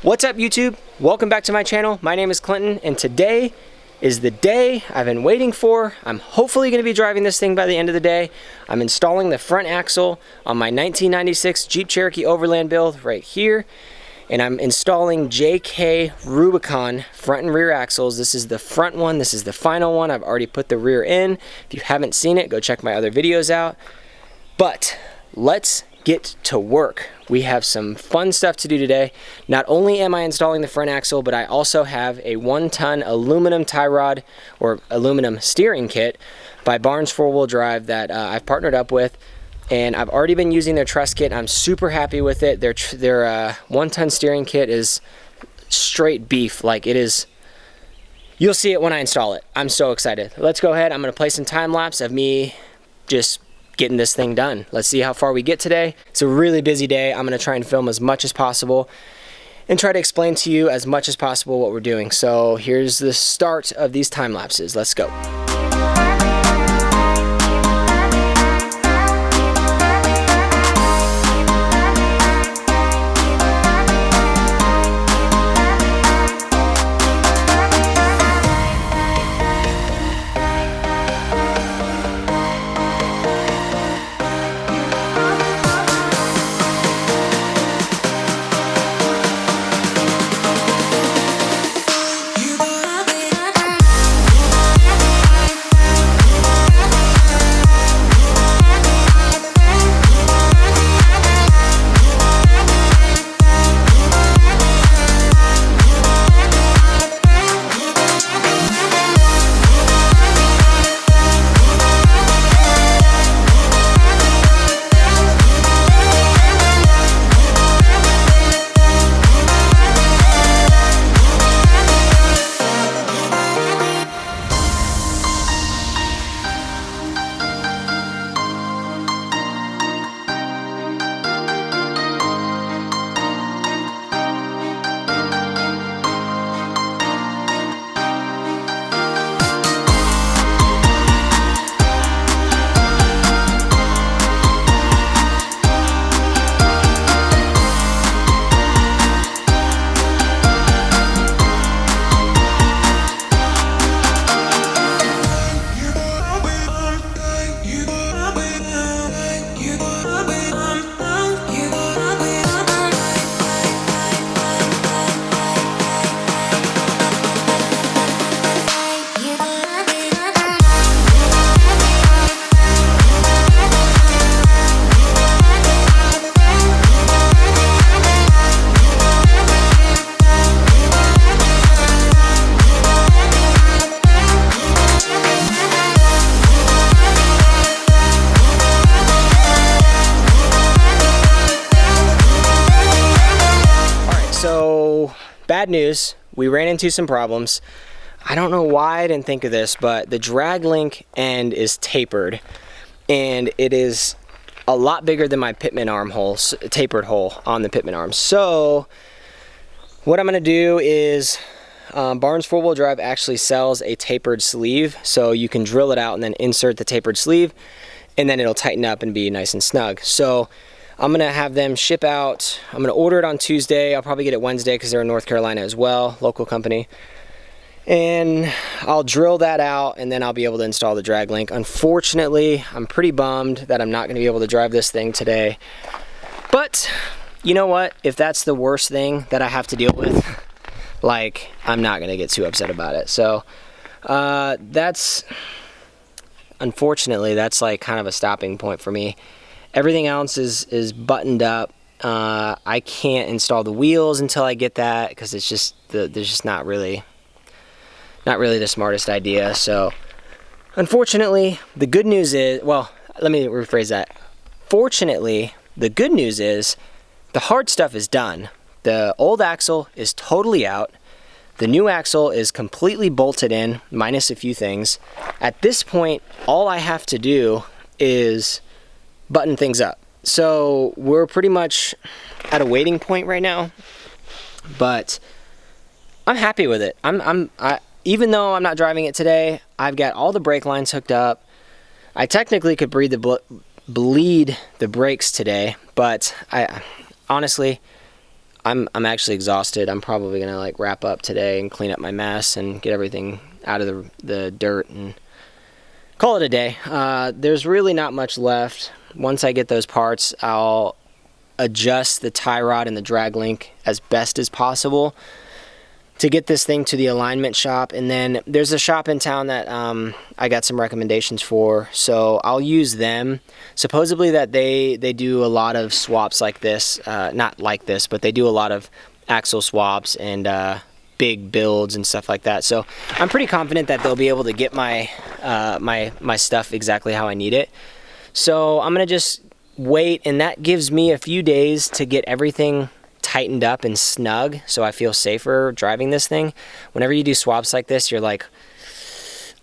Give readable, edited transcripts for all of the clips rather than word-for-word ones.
What's up, YouTube? Welcome back to my channel. My name is Clinton, and today is the day I've been waiting for. I'm hopefully going to be driving this thing by the end of the day. I'm installing the front axle on my 1996 Jeep Cherokee Overland build right here, and I'm installing JK Rubicon front and rear axles. This is the front one. This is the final one. I've already put the rear in. If you haven't seen it, go check my other videos out. But let's get to work. We have some fun stuff to do today. Not only am I installing the front axle, but I also have a 1-ton aluminum tie rod or aluminum steering kit by Barnes 4-wheel drive that I've partnered up with, and I've already been using their truss kit. I'm super happy with it. Their 1-ton steering kit is straight beef. Like, it is. You'll see it when I install it. I'm so excited. Let's go ahead. I'm going to play some time lapse of me just getting this thing done. Let's see how far we get today. It's a really busy day. I'm going to try and film as much as possible and try to explain to you as much as possible what we're doing. So here's the start of these time lapses. Let's go. So, bad news, we ran into some problems. I don't know why I didn't think of this, but the drag link end is tapered, and it is a lot bigger than my pitman arm hole, tapered hole on the pitman arm. So, what I'm gonna do is, Barnes 4-wheel drive actually sells a tapered sleeve, so you can drill it out and then insert the tapered sleeve, and then it'll tighten up and be nice and snug. So, I'm gonna have them ship out. I'm gonna order it on Tuesday. I'll probably get it Wednesday because they're in North Carolina as well, local company. And I'll drill that out, and then I'll be able to install the drag link. Unfortunately, I'm pretty bummed that I'm not gonna be able to drive this thing today. But you know what? If that's the worst thing that I have to deal with, like, I'm not gonna get too upset about it. So unfortunately, that's like kind of a stopping point for me. Everything else is buttoned up. I can't install the wheels until I get that because it's just there's just not really the smartest idea. So unfortunately, the good news is, well, let me rephrase that. Fortunately, the good news is the hard stuff is done. The old axle is totally out. The new axle is completely bolted in, minus a few things. At this point, all I have to do is button things up. So we're pretty much at a waiting point right now, but I'm happy with it. Even though I'm not driving it today, I've got all the brake lines hooked up. I technically could bleed the brakes today, but honestly, I'm actually exhausted. I'm probably gonna like wrap up today and clean up my mess and get everything out of the dirt and call it a day. There's really not much left. Once I get those parts, I'll adjust the tie rod and the drag link as best as possible to get this thing to the alignment shop. And then there's a shop in town that I got some recommendations for, so I'll use them. Supposedly that they do a lot of swaps like this, not like this, but they do a lot of axle swaps and big builds and stuff like that. So I'm pretty confident that they'll be able to get my my stuff exactly how I need it. So I'm gonna just wait, and that gives me a few days to get everything tightened up and snug so I feel safer driving this thing. Whenever you do swaps like this, you're like,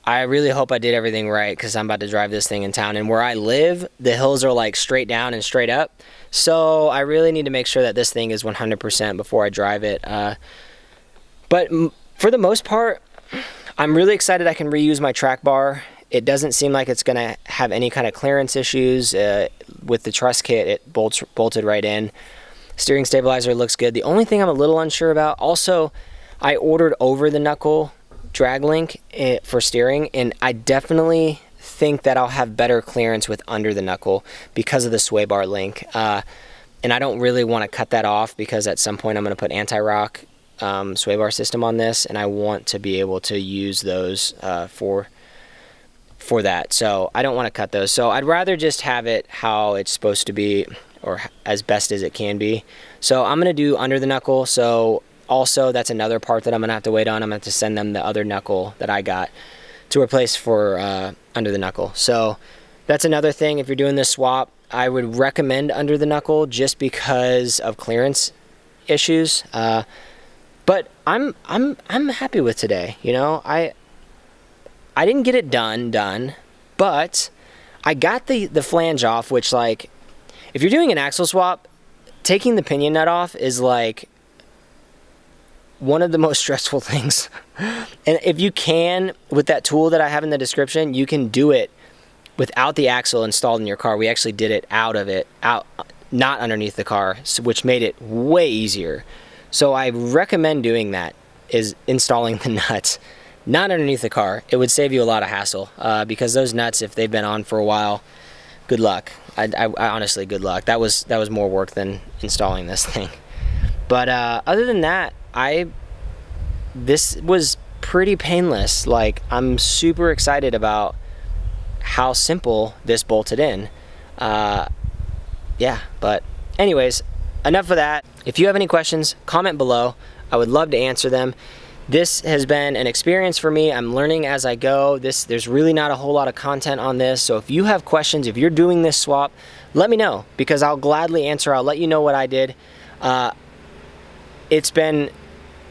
I really hope I did everything right, because I'm about to drive this thing in town, and where I live, the hills are like straight down and straight up, so I really need to make sure that this thing is 100% before I drive it. But for the most part, I'm really excited I can reuse my track bar. It doesn't seem like it's going to have any kind of clearance issues. With the truss kit, it bolted right in. Steering stabilizer looks good. The only thing I'm a little unsure about, also, I ordered over the knuckle drag link for steering, and I definitely think that I'll have better clearance with under the knuckle because of the sway bar link. And I don't really want to cut that off, because at some point I'm going to put anti-rock sway bar system on this, and I want to be able to use those for that. So I don't want to cut those. So I'd rather just have it how it's supposed to be, or as best as it can be. So I'm going to do under the knuckle. So also, that's another part that I'm going to have to wait on. I'm going to have to send them the other knuckle that I got to replace for under the knuckle. So that's another thing. If you're doing this swap, I would recommend under the knuckle just because of clearance issues. But I'm happy with today. You know, I didn't get it done, but I got the flange off, which, like, if you're doing an axle swap, taking the pinion nut off is like one of the most stressful things. And if you can, with that tool that I have in the description, you can do it without the axle installed in your car. We actually did it out, not underneath the car, which made it way easier. So I recommend doing that, is installing the nuts not underneath the car. It would save you a lot of hassle, because those nuts, if they've been on for a while, good luck. I honestly, good luck. That was more work than installing this thing. But other than that, this was pretty painless. Like, I'm super excited about how simple this bolted in. Yeah, but anyways, enough of that. If you have any questions, comment below. I would love to answer them. This has been an experience for me. I'm learning as I go. There's really not a whole lot of content on this. So if you have questions, if you're doing this swap, let me know, because I'll gladly answer. I'll let you know what I did. It's been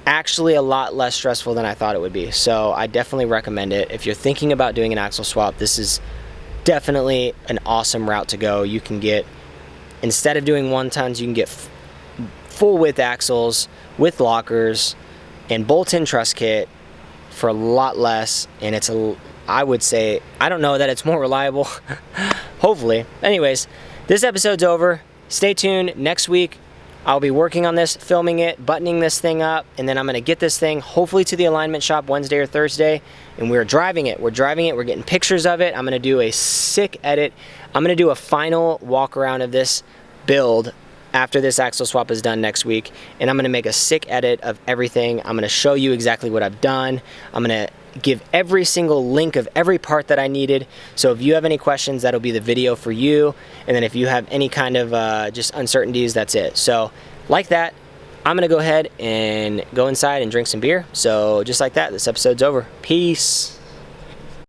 actually a lot less stressful than I thought it would be. So I definitely recommend it. If you're thinking about doing an axle swap, this is definitely an awesome route to go. You can get, instead of doing 1-tons, you can get full width axles with lockers and bolt-in truss kit for a lot less, and it's I would say, I don't know that it's more reliable. Hopefully. Anyways, this episode's over. Stay tuned. Next week I'll be working on this, filming it, buttoning this thing up, and then I'm going to get this thing hopefully to the alignment shop Wednesday or Thursday, and we're driving it. We're getting pictures of it. I'm going to do a sick edit. I'm going to do a final walk around of this build after this axle swap is done next week, and I'm going to make a sick edit of everything. I'm going to show you exactly what I've done. I'm going to give every single link of every part that I needed. So if you have any questions, that'll be the video for you. And then if you have any kind of just uncertainties, that's it. So like that, I'm going to go ahead and go inside and drink some beer. So just like that, this episode's over. Peace.